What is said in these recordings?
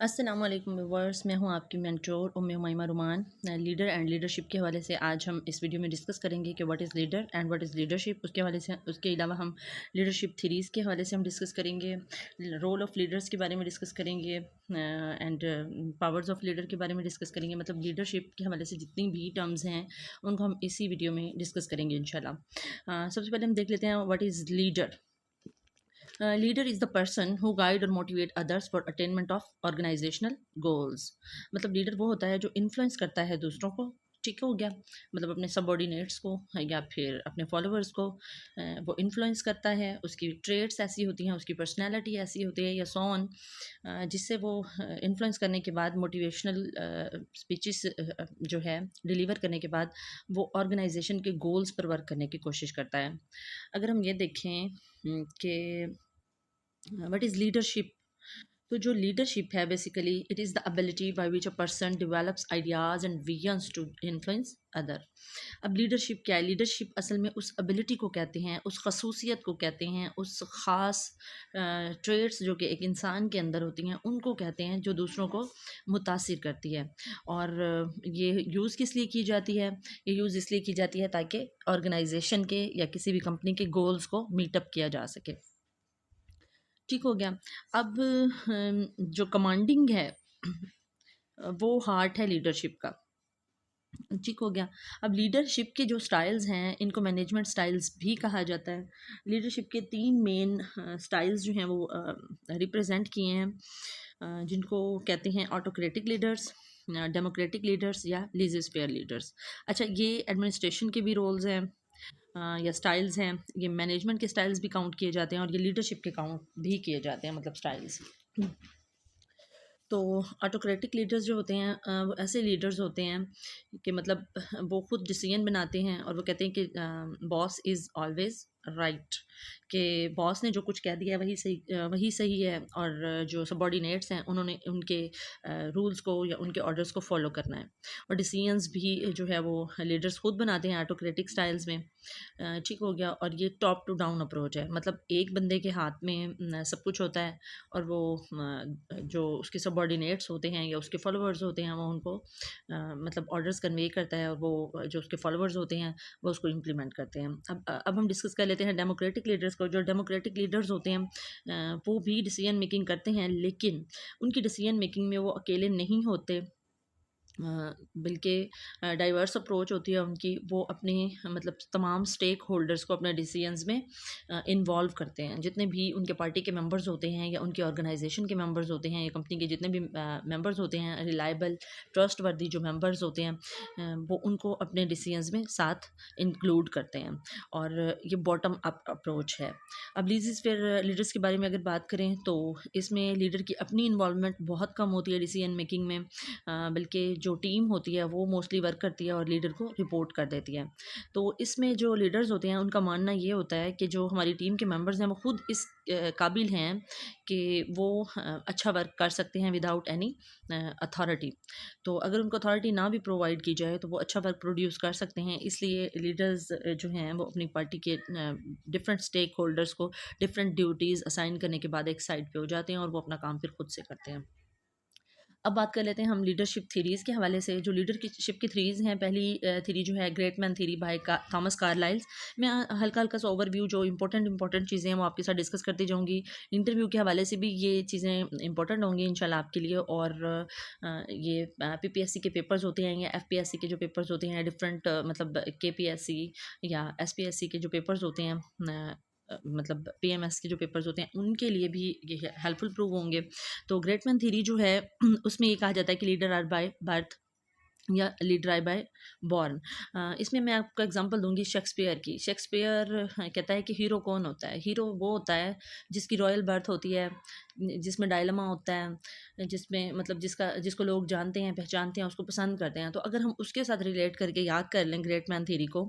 अस्सलाम वालेकुम व्यूअर्स, मैं हूं आपकी mentor Umme Humaima Ruman. Leader and leadership के हवाले से आज हम इस वीडियो में डिस्कस करेंगे कि what is leader and what is leadership. उसके हवाले से उसके अलावा हम लीडरशिप थीरीज़ के हवाले से हम डिस्कस करेंगे, रोल ऑफ़ लीडर्स के बारे में डिस्कस करेंगे एंड पावर्स ऑफ लीडर के बारे में डिस्कस करेंगे। मतलब लीडरशिप के हवाले से जितनी भी टर्म्स हैं उनको हम इसी वीडियो में डिस्कस करेंगे इंशाल्लाह। सबसे पहले हम देख लेते हैं what is leader. Leader is the person who guide और motivate others for attainment of organisational goals. मतलब लीडर वो होता है जो इन्फ्लुएंस करता है दूसरों को, ठीक हो गया, मतलब अपने सबॉर्डिनेट्स को या फिर अपने फॉलोअर्स को वो इन्फ्लुएंस करता है। उसकी ट्रेड्स ऐसी होती हैं, उसकी पर्सनैलिटी ऐसी होती है या सो ऑन, जिससे वो इन्फ्लुएंस करने के बाद मोटिवेशनल स्पीचेस जो है डिलीवर करने के बाद वो ऑर्गेनाइजेशन के गोल्स पर वर्क करने की कोशिश करता है। अगर हम ये देखें कि व्हाट इज़ लीडरशिप, तो जो लीडरशिप है basically it is the ability by which a person develops ideas and visions to influence other. अब लीडरशिप क्या है? लीडरशिप असल में उस एबिलिटी को कहते हैं, उस खसूसियत को कहते हैं, उस ख़ास ट्रेड्स जो कि एक इंसान के अंदर होती हैं उनको कहते हैं जो दूसरों को मुतासिर करती है। और ये यूज़ किस लिए की जाती है? ये यूज़ इसलिए की जाती है ताकि ऑर्गेनाइजेशन के या किसी भी कंपनी के गोल्स को मीटअप किया जा सके। ठीक हो गया। अब जो कमांडिंग है वो हार्ट है लीडरशिप का। ठीक हो गया। अब लीडरशिप के जो स्टाइल्स हैं इनको मैनेजमेंट स्टाइल्स भी कहा जाता है। लीडरशिप के 3 मेन स्टाइल्स जो हैं वो रिप्रेजेंट किए हैं, जिनको कहते हैं ऑटोक्रेटिक लीडर्स, डेमोक्रेटिक लीडर्स या लीजर लीडर्स। अच्छा, ये एडमिनिस्ट्रेशन के भी रोल्स हैं या स्टाइल्स हैं। ये मैनेजमेंट के स्टाइल्स भी काउंट किए जाते हैं और ये लीडरशिप के काउंट भी किए जाते हैं, मतलब स्टाइल्स। तो ऑटोक्रेटिक लीडर्स जो होते हैं वो ऐसे लीडर्स होते हैं कि मतलब वो खुद डिसीजन बनाते हैं और वो कहते हैं कि बॉस इज़ ऑलवेज राइट, कि बॉस ने जो कुछ कह दिया है वही सही है, और जो सबॉर्डिनेट्स हैं उन्होंने उनके रूल्स को या उनके ऑर्डर्स को फॉलो करना है। और डिसीजंस भी जो है वो लीडर्स खुद बनाते हैं ऑटोक्रेटिक स्टाइल्स में। ठीक हो गया। और ये टॉप टू डाउन अप्रोच है, मतलब एक बंदे के हाथ में सब कुछ होता है और वो जो उसके सबॉर्डिनेट्स होते हैं या उसके फॉलोअर्स होते हैं वो उनको मतलब ऑर्डर्स कन्वे करता है और वो जो उसके फॉलोअर्स होते हैं वो उसको इम्प्लीमेंट करते हैं। अब हम डिस्कस कर लेते हैं डेमोक्रेटिक लीडर्स को। जो डेमोक्रेटिक लीडर्स होते हैं वो भी डिसीजन मेकिंग करते हैं, लेकिन उनकी डिसीजन मेकिंग में वो अकेले नहीं होते, बल्कि डाइवर्स अप्रोच होती है उनकी। वो अपने मतलब तमाम स्टेक होल्डर्स को अपने डिसीजंस में इन्वॉल्व करते हैं। जितने भी उनके पार्टी के मेंबर्स होते हैं या उनके ऑर्गेनाइजेशन के मेंबर्स होते हैं या कंपनी के जितने भी मेंबर्स होते हैं, रिलायबल ट्रस्ट वर्दी जो मेंबर्स होते हैं, वो उनको अपने डिसीजंस में साथ इंक्लूड करते हैं। और ये बॉटम अप अप्रोच है। अब लीडर्स के बारे में अगर बात करें तो इसमें लीडर की अपनी इन्वॉल्वमेंट बहुत कम होती है डिसीजन मेकिंग में, बल्कि जो टीम होती है वो मोस्टली वर्क करती है और लीडर को रिपोर्ट कर देती है। तो इसमें जो लीडर्स होते हैं उनका मानना ये होता है कि जो हमारी टीम के मेंबर्स हैं वो खुद इस काबिल हैं कि वो अच्छा वर्क कर सकते हैं विदाउट एनी अथॉरिटी। तो अगर उनको अथॉरिटी ना भी प्रोवाइड की जाए तो वो अच्छा वर्क प्रोड्यूस कर सकते हैं। इसलिए लीडर्स जो हैं वो अपनी पार्टी के डिफरेंट स्टेक होल्डर्स को डिफरेंट ड्यूटीज़ असाइन करने के बाद एक साइड पे हो जाते हैं और वो अपना काम फिर खुद से करते हैं। अब बात कर लेते हैं हम लीडरशिप थीरीज़ के हवाले से। जो लीडरशिप की थीरीज़ हैं, पहली थीरी जो है great man theory by Thomas Carlyles. मैं हल्का हल्का सा ओवरव्यू जो इंपॉर्टेंट चीज़ें हैं वो आपके साथ डिस्कस करती जाऊँगी। इंटरव्यू के हवाले से भी ये चीज़ें इंपॉर्टेंट होंगी इंशाल्लाह आपके लिए। और ये पीपीएससी के पेपर्स होते हैं या एफपीएससी के जो पेपर्स होते हैं, डिफरेंट मतलब केपीएससी या एसपीएससी के जो पेपर्स होते हैं, मतलब पीएमएस के जो पेपर्स होते हैं उनके लिए भी ये हेल्पफुल प्रूव होंगे। तो ग्रेट मैन थ्योरी जो है उसमें ये कहा जाता है कि लीडर आर बाय बर्थ या लीडर आर बाय बॉर्न। इसमें मैं आपको एग्जांपल दूंगी शेक्सपियर की। शेक्सपियर कहता है कि हीरो कौन होता है? हीरो वो होता है जिसकी रॉयल बर्थ होती है, जिसमें डायलमा होता है, जिसमें मतलब जिसको लोग जानते हैं, पहचानते हैं, उसको पसंद करते हैं। तो अगर हम उसके साथ रिलेट करके याद कर लें ग्रेट मैन थ्योरी को,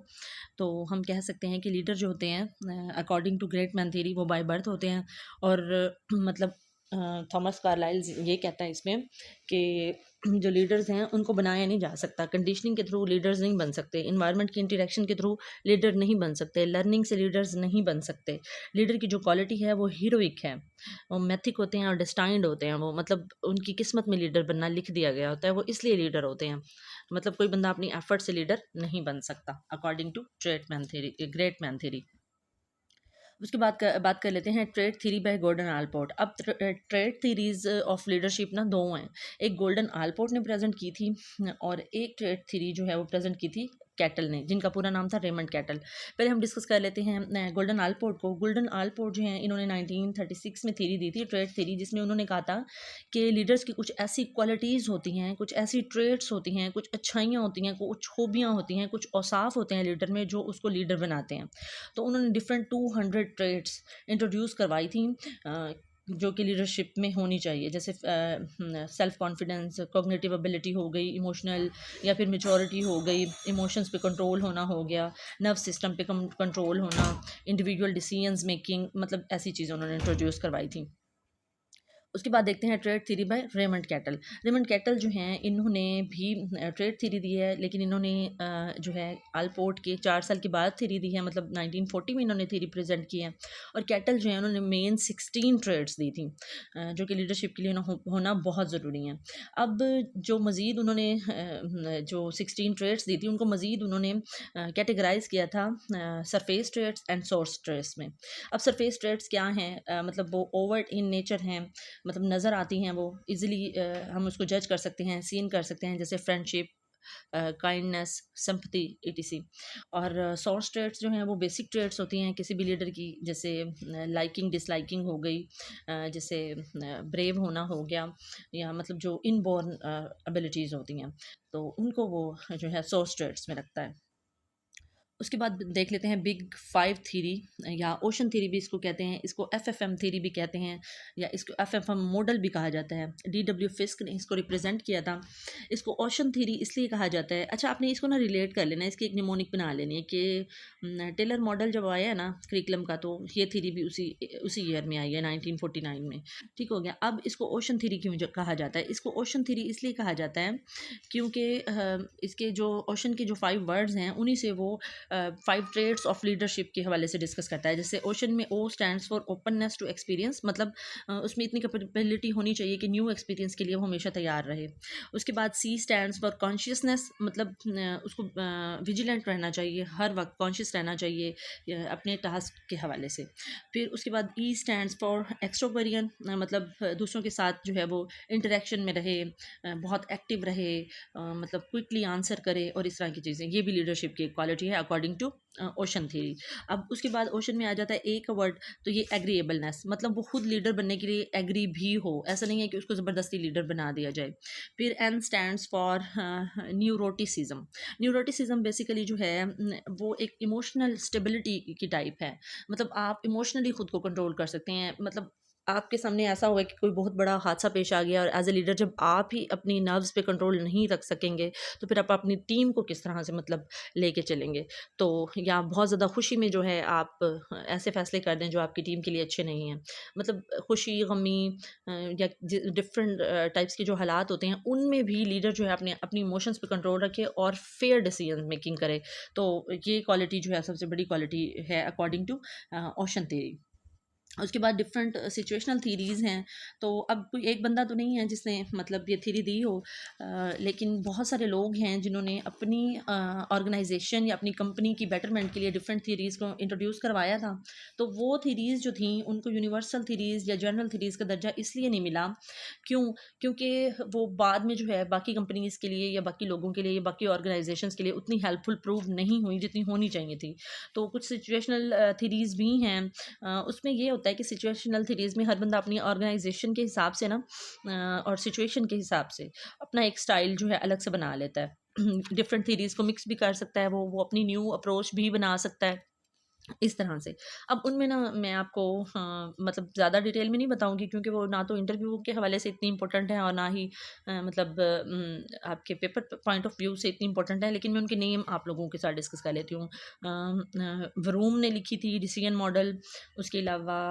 तो हम कह सकते हैं कि लीडर जो होते हैं according to great man theory वो बाय बर्थ होते हैं। और मतलब थॉमस कार्लाइल ये कहता है इसमें कि जो लीडर्स हैं उनको बनाया नहीं जा सकता, कंडीशनिंग के थ्रू लीडर्स नहीं बन सकते, इन्वायरमेंट की इंटरेक्शन के थ्रू लीडर नहीं बन सकते, लर्निंग से लीडर्स नहीं बन सकते। लीडर की जो क्वालिटी है वो हीरोइक है, वो मैथिक होते हैं और डिस्टाइंड होते हैं, वो मतलब उनकी किस्मत में लीडर बनना लिख दिया गया होता है, वो इसलिए लीडर होते हैं। मतलब कोई बंदा अपनी एफर्ट से लीडर नहीं बन सकता, according to trait man theory, great man theory. उसके बाद बात कर लेते हैं trait theory by Gordon Allport. अब ट्रेड थ्योरीज ऑफ लीडरशिप ना दो हैं, एक गोल्डन आलपोर्ट ने प्रेजेंट की थी और एक ट्रेड थ्योरी जो है वो प्रेजेंट की थी कैटल ने, जिनका पूरा नाम था रेमंड कैटल। पहले हम डिस्कस कर लेते हैं गोल्डन आलपोर्ट को। गोल्डन आलपोर्ट जो है इन्होंने 1936 में थ्योरी दी थी, ट्रेड थ्योरी, जिसमें उन्होंने कहा था कि लीडर्स की कुछ ऐसी क्वालिटीज़ होती हैं, कुछ ऐसी ट्रेड्स होती हैं, कुछ अच्छाइयाँ होती हैं, कुछ खूबियाँ होती हैं, कुछ औसाफ होते हैं लीडर में जो उसको लीडर बनाते हैं। तो उन्होंने डिफरेंट 200 ट्रेड्स इंट्रोड्यूस करवाई थी जो कि लीडरशिप में होनी चाहिए, जैसे सेल्फ कॉन्फिडेंस, कॉग्निटिव एबिलिटी हो गई, इमोशनल या फिर मेचोरिटी हो गई, इमोशंस पे कंट्रोल होना हो गया, नर्व सिस्टम पे कंट्रोल होना, इंडिविजुअल डिसीजंस मेकिंग, मतलब ऐसी चीज़ें उन्होंने इंट्रोड्यूस करवाई थी। उसके बाद देखते हैं trait theory bye Raymond cattle. Raymond cattle जो हैं इन्होंने भी ट्रेड थ्योरी दी है, लेकिन इन्होंने जो है आलपोर्ट के 4 साल के बाद थ्योरी दी है, मतलब 1940 में इन्होंने थ्योरी प्रेजेंट की है। और कैटल जो है उन्होंने मेन 16 ट्रेड्स दी थी जो कि लीडरशिप के लिए होना बहुत ज़रूरी है। अब जो मज़ीद उन्होंने जो 16 ट्रेड्स दी थी उनको मज़ीद उन्होंने कैटेगराइज किया था surface traits and source traits में। अब सरफेस ट्रेड्स क्या हैं, मतलब वो ओवर्ट इन नेचर हैं, मतलब नज़र आती हैं, वो इजीली हम उसको जज कर सकते हैं, सीन कर सकते हैं, जैसे फ्रेंडशिप, काइंडनेस, सिंपैथी, ईटीसी। और सोर्स ट्रेट्स जो हैं वो बेसिक ट्रेट्स होती हैं किसी भी लीडर की, जैसे लाइकिंग डिसलाइकिंग हो गई, जैसे ब्रेव होना हो गया, या मतलब जो इनबॉर्न एबिलिटीज़ होती हैं, तो उनको वो जो है सोर्स ट्रेट्स में रखता है। उसके बाद देख लेते हैं बिग फाइव थ्योरी, या ओशन थ्योरी भी इसको कहते हैं, इसको एफएफएम थ्योरी भी कहते हैं, या इसको एफएफएम मॉडल भी कहा जाता है। डीडब्ल्यू फिस्क ने इसको रिप्रेजेंट किया था। इसको ओशन थ्योरी इसलिए कहा जाता है, अच्छा आपने इसको ना रिलेट कर लेना, इसकी एक निमोनिक बना लेनी है कि टेलर मॉडल जब आया है ना करिकुलम का, तो ये थ्योरी भी उसी उसी ईयर में आई है, 1949 में। ठीक हो गया। अब इसको ओशन थ्योरी क्यों कहा जाता है? इसको ओशन थ्योरी इसलिए कहा जाता है क्योंकि इसके जो ओशन के जो 5 वर्ड्स हैं उन्हीं से वो 5 ट्रेड्स ऑफ लीडरशिप के हवाले से डिस्कस करता है। जैसे ओशन में O stands for openness to experience, मतलब उसमें इतनी कैपेबिलिटी होनी चाहिए कि न्यू एक्सपीरियंस के लिए वो हमेशा तैयार रहे। उसके बाद सी स्टैंड्स फॉर कॉन्शियसनेस, मतलब उसको विजिलेंट रहना चाहिए, हर वक्त कॉन्शियस रहना चाहिए अपने टास्क के हवाले से। फिर उसके बाद ई स्टैंड्स फॉर एक्सट्रोवर्जन, मतलब दूसरों के साथ जो है वो इंटरेक्शन में रहे, बहुत एक्टिव रहे, मतलब क्विकली आंसर करे और इस तरह की चीज़ें, ये भी लीडरशिप की क्वालिटी है अकॉर्डिंग टू ओशन थ्योरी। अब उसके बाद ओशन में आ जाता है एक वर्ड, तो ये एग्रीएबलनेस, मतलब वो खुद लीडर बनने के लिए एग्री भी हो, ऐसा नहीं है कि उसको ज़बरदस्ती लीडर बना दिया जाए। फिर N stands for neuroticism. Neuroticism basically जो है वो एक इमोशनल स्टेबिलिटी की टाइप है, मतलब आप इमोशनली खुद को कंट्रोल कर सकते हैं। मतलब आपके सामने ऐसा होगा कि कोई बहुत बड़ा हादसा पेश आ गया और एज ए लीडर जब आप ही अपनी नर्व्स पे कंट्रोल नहीं रख सकेंगे, तो फिर आप अपनी टीम को किस तरह से मतलब लेके चलेंगे। तो या बहुत ज़्यादा खुशी में जो है आप ऐसे फैसले कर दें जो आपकी टीम के लिए अच्छे नहीं हैं, मतलब खुशी गमी या डिफरेंट टाइप्स के जो हालात होते हैं उनमें भी लीडर जो है अपने अपनी इमोशंस पे कंट्रोल रखे और फेयर डिसीजन मेकिंग करे। तो ये क्वालिटी जो है सबसे बड़ी क्वालिटी है अकॉर्डिंग टू ओशन थ्योरी। उसके बाद डिफरेंट सिचुएशनल थीरीज़ हैं। तो अब कोई एक बंदा तो नहीं है जिसने मतलब ये थीरी दी हो, लेकिन बहुत सारे लोग हैं जिन्होंने अपनी ऑर्गेनाइजेशन या अपनी कंपनी की बेटरमेंट के लिए डिफरेंट थीरीज़ को इंट्रोड्यूस करवाया था। तो वो थीरीज़ जो थी उनको यूनिवर्सल थीरीज़ या जनरल थीरीज़ का दर्जा इसलिए नहीं मिला, क्यों? क्योंकि वो बाद में जो है बाकी कंपनीज़ के लिए या बाकी लोगों के लिए या बाकी ऑर्गेनाइजेशंस के लिए उतनी हेल्पफुल प्रूव नहीं हुई जितनी होनी चाहिए थी। तो कुछ सिचुएशनल थीरीज़ भी हैं, उसमें ये होता है कि सिचुएशनल थीरीज़ में हर बंदा अपनी ऑर्गेनाइजेशन के हिसाब से ना और सिचुएशन के हिसाब से अपना एक स्टाइल जो है अलग से बना लेता है। डिफरेंट थीरीज़ को मिक्स भी कर सकता है, वो अपनी न्यू अप्रोच भी बना सकता है। इस तरह से। अब उनमें ना मैं आपको मतलब ज़्यादा डिटेल में नहीं बताऊँगी, क्योंकि वो ना तो इंटरव्यू के हवाले से इतनी इम्पोर्टेंट है और ना ही मतलब आपके पेपर पॉइंट ऑफ व्यू से इतनी इम्पोर्टेंट है, लेकिन मैं उनके नेम आप लोगों के साथ डिस्कस कर लेती हूँ। वरूम ने लिखी थी डिसीजन मॉडल, उसके अलावा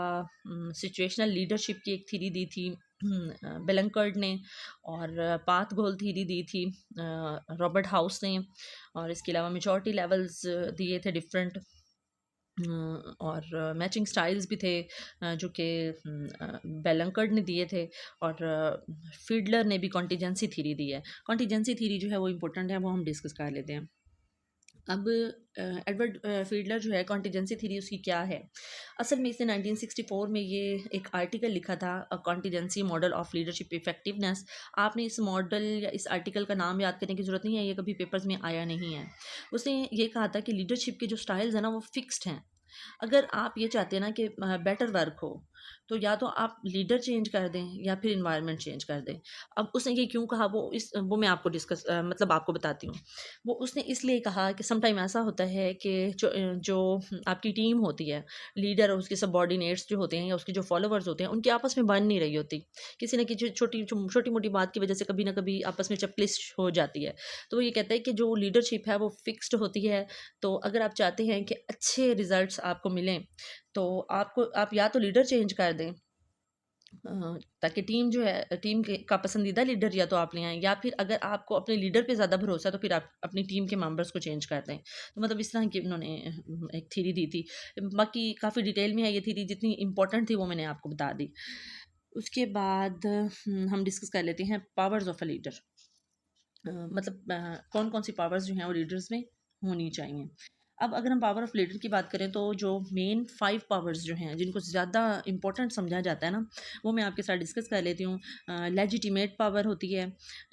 सिचुएशनल लीडरशिप की एक थ्योरी दी थी बेलंकर्ड ने, और पाथ गोल थ्योरी दी थी रॉबर्ट हाउस ने, और इसके अलावा मैच्योरिटी लेवल्स दिए थे डिफरेंट, और मैचिंग स्टाइल्स भी थे जो कि बेलंकर्ड ने दिए थे, और फीडलर ने भी कॉन्टीजेंसी थ्योरी दी है। कॉन्टीजेंसी थ्योरी जो है वो इम्पोर्टेंट है, वो हम डिस्कस कर लेते हैं। अब एडवर्ड फीडलर जो है, कॉन्टीजेंसी थ्योरी उसकी क्या है? असल में इसने 1964 में ये एक आर्टिकल लिखा था, a contingency model of leadership effectiveness. आपने इस मॉडल या इस आर्टिकल का नाम याद करने की ज़रूरत नहीं है, ये कभी पेपर्स में आया नहीं है। उसने ये कहा था कि लीडरशिप के जो स्टाइल्स हैं ना वो फिक्स्ड हैं। अगर आप ये चाहते हैं ना कि बेटर वर्क हो, तो या तो आप लीडर चेंज कर दें या फिर इन्वायरमेंट चेंज कर दें। अब उसने ये क्यों कहा, वो मैं आपको मतलब आपको बताती हूँ। वो उसने इसलिए कहा कि सम टाइम ऐसा होता है कि जो आपकी टीम होती है, लीडर और उसके सबऑर्डिनेट्स जो होते हैं या उसके जो फॉलोवर्स होते हैं, उनकी आपस में बन नहीं रही होती। किसी न किसी छोटी मोटी बात की वजह से कभी ना कभी आपस में चपलिश हो जाती है। तो वो ये कहता है कि जो लीडरशिप है वो फिक्स्ड होती है। तो अगर आप चाहते हैं कि अच्छे रिजल्ट्स आपको मिलें, तो आप या तो लीडर चेंज कर दें, ताकि टीम जो है टीम के का पसंदीदा लीडर या तो आप ले आएँ, या फिर अगर आपको अपने लीडर पे ज़्यादा भरोसा है तो फिर आप अपनी टीम के मेंबर्स को चेंज कर दें। तो मतलब इस तरह की उन्होंने एक थ्योरी दी थी। बाकी काफ़ी डिटेल में है ये थ्योरी, जितनी इम्पोर्टेंट थी वो मैंने आपको बता दी। उसके बाद हम डिस्कस कर लेते हैं पावर्स ऑफ अ लीडर। मतलब कौन-कौन सी पावर्स जो हैं वो लीडर्स में होनी चाहिए। अब अगर हम पावर ऑफ लीडर की बात करें, तो जो मेन 5 पावर्स जो हैं जिनको ज़्यादा इम्पोर्टेंट समझा जाता है ना, वो मैं आपके साथ डिस्कस कर लेती हूँ। लेजिटिमेट पावर होती है,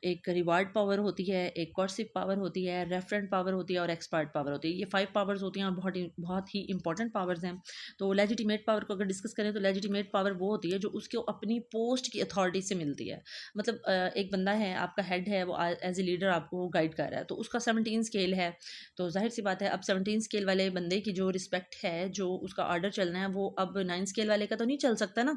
एक रिवार्ड पावर होती है, एक कोर्सिव पावर होती है, रेफरेंट पावर होती है और एक्सपर्ट पावर होती है। ये 5 पावर्स होती हैं और बहुत ही इंपॉर्टेंट पावर्स हैं। तो लेजिटिमेट पावर को अगर डिस्कस करें, तो लेजिटिमेट पावर वो होती है जो उसको अपनी पोस्ट की अथॉरिटी से मिलती है। मतलब एक बंदा है, आपका हेड है, वो एज ए लीडर आपको गाइड कर रहा है, तो उसका 17 स्केल है। तो जाहिर सी बात है, अब 17 स्केल वाले बंदे की जो रिस्पेक्ट है, जो उसका ऑर्डर चलना है, वो अब 9 स्केल वाले का तो नहीं चल सकता ना।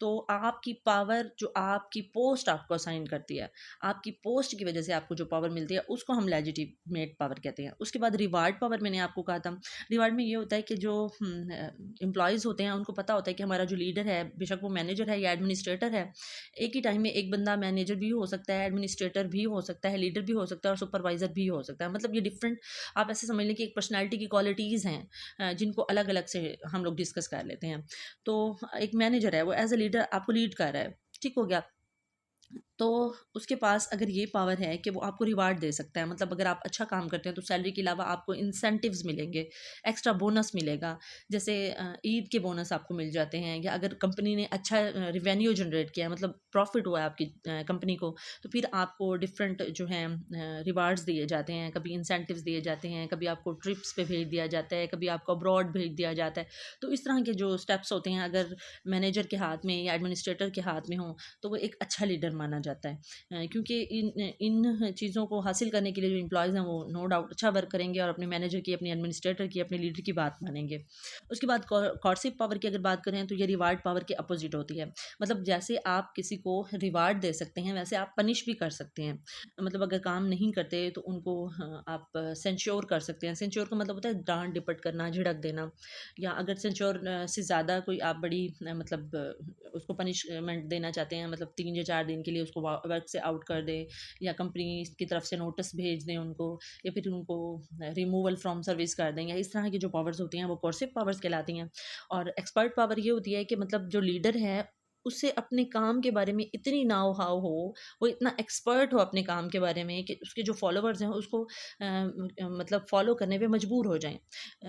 तो आपकी पावर, जो आपकी पोस्ट आपको असाइन करती है, आपकी पोस्ट की वजह से आपको जो पावर मिलती है, उसको हम लेजिटिमेट पावर कहते हैं। उसके बाद रिवार्ड पावर मैंने आपको कहा था। रिवार्ड में ये होता है कि जो एम्प्लॉयज़ होते हैं, उनको पता होता है कि हमारा जो लीडर है, बेशक वो मैनेजर है या एडमिनिस्ट्रेटर है, एक ही टाइम में एक बंदा मैनेजर भी हो सकता है, एडमिनिस्ट्रेटर भी हो सकता है, लीडर भी हो सकता है और सुपरवाइज़र भी हो सकता है। मतलब ये डिफरेंट, आप ऐसे समझ लें कि एक पर्सनैलिटी की क्वालिटीज़ हैं, जिनको अलग-अलग से हम लोग डिस्कस कर लेते हैं। तो एक मैनेजर है, वो एज़ अ लीडर आपको लीड कर रहा है, ठीक हो गया। तो उसके पास अगर ये पावर है कि वो आपको रिवार्ड दे सकता है, मतलब अगर आप अच्छा काम करते हैं तो सैलरी के अलावा आपको इंसेंटिव्स मिलेंगे, एक्स्ट्रा बोनस मिलेगा। जैसे ईद के बोनस आपको मिल जाते हैं, या अगर कंपनी ने अच्छा रिवेन्यू जनरेट किया है, मतलब प्रॉफिट हुआ है आपकी कंपनी को, तो फिर आपको डिफरेंट जो हैं रिवार्ड्स दिए जाते हैं, कभी इंसेंटिव्स दिए जाते हैं, कभी आपको ट्रिप्स पे भेज दिया जाता है, कभी आपको अब्रॉड भेज दिया जाता है। तो इस तरह के जो स्टेप्स होते हैं, अगर मैनेजर के हाथ में या एडमिनिस्ट्रेटर के हाथ में हों, तो वो एक अच्छा लीडर माना जाता है। क्योंकि इन इन चीज़ों को हासिल करने के लिए जो एम्प्लॉयज़ हैं, वो नो डाउट अच्छा वर्क करेंगे और अपने मैनेजर की, अपने एडमिनिस्ट्रेटर की, अपने लीडर की बात मानेंगे। उसके बाद कॉर्सिव पावर की अगर बात करें, तो ये रिवार्ड पावर के अपोजिट होती है। मतलब जैसे आप किसी को रिवार्ड दे सकते हैं, वैसे आप पनिश भी कर सकते हैं। मतलब अगर काम नहीं करते तो उनको आप सेंश्योर कर सकते हैं। सेंश्योर का मतलब होता है डांट डिपट करना, झिड़क देना, या अगर सेंश्योर से ज़्यादा कोई आप बड़ी मतलब उसको पनिशमेंट देना चाहते हैं, मतलब 3 या 4 दिन के लिए उसको वर्क से आउट कर दें, या कंपनी की तरफ से नोटिस भेज दें उनको, या फिर उनको रिमूवल फ्रॉम सर्विस कर दें, या इस तरह की जो पावर्स होती हैं वो कोर्सिव पावर्स कहलाती हैं। और एक्सपर्ट पावर ये होती है कि मतलब जो लीडर है, उसे अपने काम के बारे में इतनी नाव हाव हो, वो इतना एक्सपर्ट हो अपने काम के बारे में कि उसके जो फॉलोवर्स हैं उसको मतलब फॉलो करने पे मजबूर हो जाएं।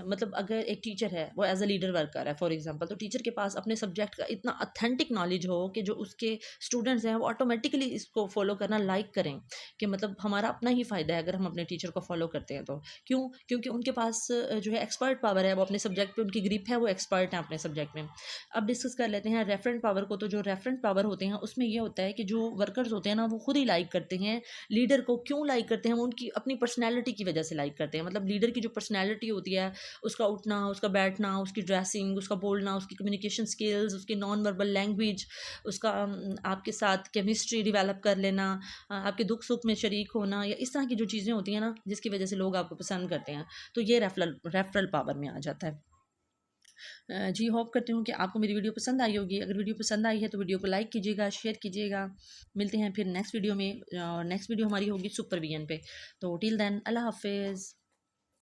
मतलब अगर एक टीचर है, वो एज अ लीडर वर्क कर रहा है फॉर एग्जांपल, तो टीचर के पास अपने सब्जेक्ट का इतना अथेंटिक नॉलेज हो कि जो उसके स्टूडेंट्स हैं वो ऑटोमेटिकली इसको फॉलो करना लाइक करें, कि मतलब हमारा अपना ही फ़ायदा है अगर हम अपने टीचर को फॉलो करते हैं तो। क्यों? क्योंकि उनके पास जो है एक्सपर्ट पावर है, वो अपने सब्जेक्ट पे उनकी ग्रिप है, वो एक्सपर्ट हैं अपने सब्जेक्ट में। अब डिस्कस कर लेते हैं रेफरेंट पावर को। तो जो रेफरेंस पावर होते हैं उसमें ये होता है कि जो वर्कर्स होते हैं ना वो खुद ही लाइक करते हैं लीडर को। क्यों लाइक करते हैं? वो उनकी अपनी पर्सनैलिटी की वजह से लाइक करते हैं। मतलब लीडर की जो पर्सनैलिटी होती है, उसका उठना, उसका बैठना, उसकी ड्रेसिंग, उसका बोलना, उसकी कम्युनिकेशन स्किल्स, उसकी नॉन वर्बल लैंग्वेज, उसका आपके साथ केमिस्ट्री डेवलप कर लेना, आपके दुख सुख में शरीक होना, या इस तरह की जो चीज़ें होती हैं ना जिसकी वजह से लोग आपको पसंद करते हैं, तो ये रेफरल पावर में आ जाता है। जी होप करती हूँ कि आपको मेरी वीडियो पसंद आई होगी। अगर वीडियो पसंद आई है तो वीडियो को लाइक कीजिएगा, शेयर कीजिएगा। मिलते हैं फिर नेक्स्ट वीडियो में। नेक्स्ट वीडियो हमारी होगी सुपरविजन पे। तो टिल देन अल्लाह हाफिज़।